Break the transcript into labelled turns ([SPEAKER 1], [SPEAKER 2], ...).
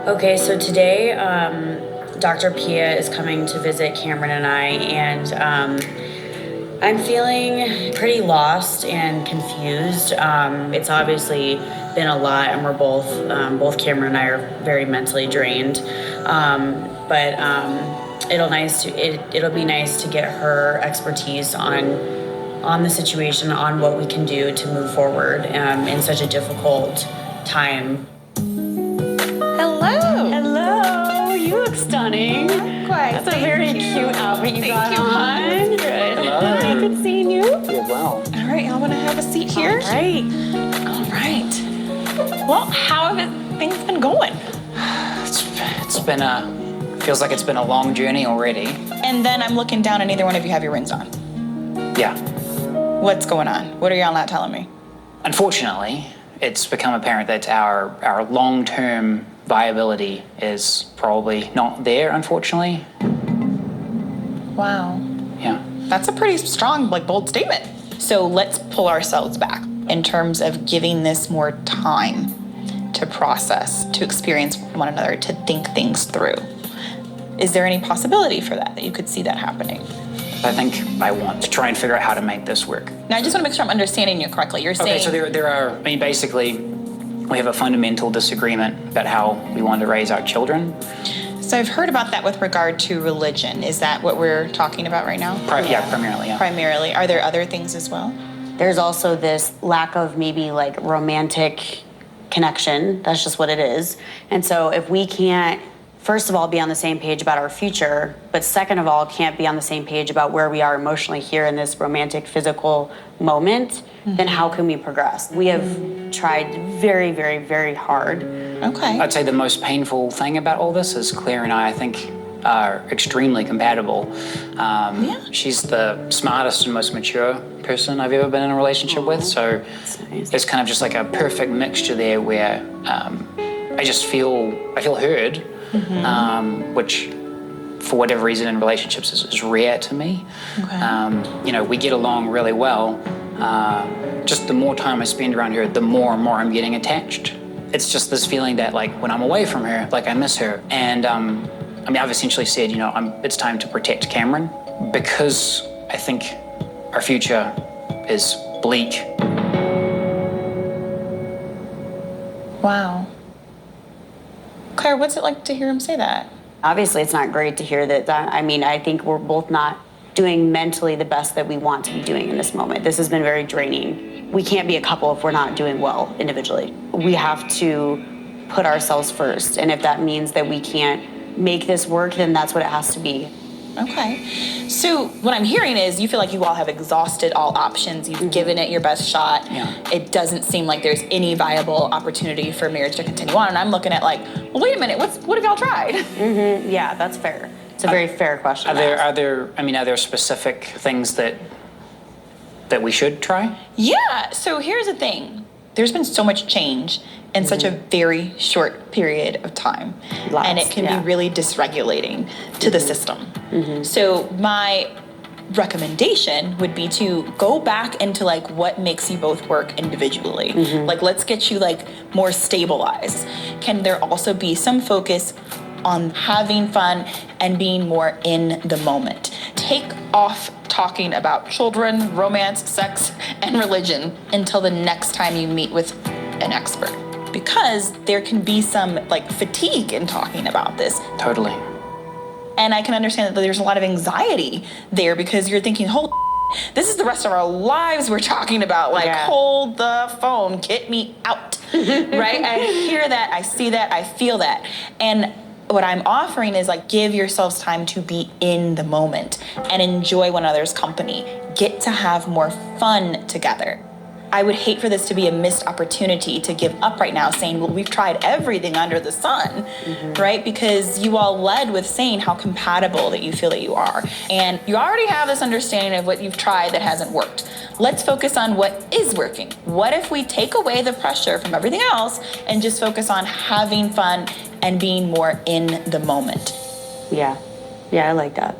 [SPEAKER 1] Okay, so today Dr. Pia is coming to visit Cameron and I, and I'm feeling pretty lost and confused. It's obviously been a lot, and we're both Cameron and I are very mentally drained. But it'll be nice to get her expertise on the situation, on what we can do to move forward in such a difficult time.
[SPEAKER 2] Hello, you look stunning.
[SPEAKER 3] Quite.
[SPEAKER 2] That's a very cute outfit you got on. Good.
[SPEAKER 4] Hello.
[SPEAKER 2] Hi, good seeing you.
[SPEAKER 4] You as well.
[SPEAKER 2] All right, y'all want to have a seat here? All right. Well, how have things been going?
[SPEAKER 4] It's been feels like it's been a long journey already.
[SPEAKER 3] And then I'm looking down and neither one of you have your rings on.
[SPEAKER 4] Yeah.
[SPEAKER 3] What's going on? What are y'all not telling me?
[SPEAKER 4] Unfortunately, it's become apparent that our long-term viability is probably not there, unfortunately.
[SPEAKER 3] Wow.
[SPEAKER 4] Yeah.
[SPEAKER 3] That's a pretty strong, bold statement. So let's pull ourselves back in terms of giving this more time to process, to experience one another, to think things through. Is there any possibility for that you could see that happening?
[SPEAKER 4] I think I want to try and figure out how to make this work.
[SPEAKER 3] Now, I just want to make sure I'm understanding you correctly. You're saying...
[SPEAKER 4] Okay, so there are, basically, we have a fundamental disagreement about how we want to raise our children.
[SPEAKER 3] So I've heard about that with regard to religion. Is that what we're talking about right now?
[SPEAKER 4] Yeah, primarily, yeah.
[SPEAKER 3] Primarily. Are there other things as well?
[SPEAKER 1] There's also this lack of maybe romantic connection. That's just what it is. And so if we can't, first of all, be on the same page about our future, but second of all, can't be on the same page about where we are emotionally here in this romantic, physical moment, then how can we progress? We have tried very, very, very hard.
[SPEAKER 3] Okay.
[SPEAKER 4] I'd say the most painful thing about all this is Claire and I think, are extremely compatible. She's the smartest and most mature person I've ever been in a relationship with, so
[SPEAKER 1] nice.
[SPEAKER 4] There's kind of just a perfect mixture there where I feel heard, which for whatever reason in relationships is rare to me.
[SPEAKER 3] Okay.
[SPEAKER 4] We get along really well. Just the more time I spend around her, the more and more I'm getting attached. It's just this feeling that when I'm away from her, I miss her. And I've essentially said, it's time to protect Cameron because I think our future is bleak.
[SPEAKER 3] Wow. Claire, what's it like to hear him say that?
[SPEAKER 1] Obviously, it's not great to hear that. I think we're both not doing mentally the best that we want to be doing in this moment. This has been very draining. We can't be a couple if we're not doing well individually. We have to put ourselves first, and if that means that we can't make this work, then that's what it has to be.
[SPEAKER 3] Okay. So what I'm hearing is you feel like you all have exhausted all options. You've given it your best shot.
[SPEAKER 4] Yeah.
[SPEAKER 3] It doesn't seem like there's any viable opportunity for marriage to continue on. And I'm looking at well, wait a minute, what have y'all tried?
[SPEAKER 1] Yeah, that's fair. It's a very fair question.
[SPEAKER 4] Are there specific things that we should try?
[SPEAKER 3] Yeah. So here's the thing. There's been so much change in such a very short period of time. And it can be really dysregulating to the system. So my recommendation would be to go back into what makes you both work individually. Let's get you more stabilized. Can there also be some focus on having fun and being more in the moment? Take off talking about children, romance, sex, and religion until the next time you meet with an expert. Because there can be some fatigue in talking about this.
[SPEAKER 4] Totally.
[SPEAKER 3] And I can understand that there's a lot of anxiety there because you're thinking, this is the rest of our lives we're talking about. Hold the phone, get me out, right? I hear that, I see that, I feel that. And what I'm offering is give yourselves time to be in the moment and enjoy one another's company. Get to have more fun together. I would hate for this to be a missed opportunity to give up right now saying, well, we've tried everything under the sun, right? Because you all led with saying how compatible that you feel that you are. And you already have this understanding of what you've tried that hasn't worked. Let's focus on what is working. What if we take away the pressure from everything else and just focus on having fun and being more in the moment?
[SPEAKER 1] Yeah, I like that.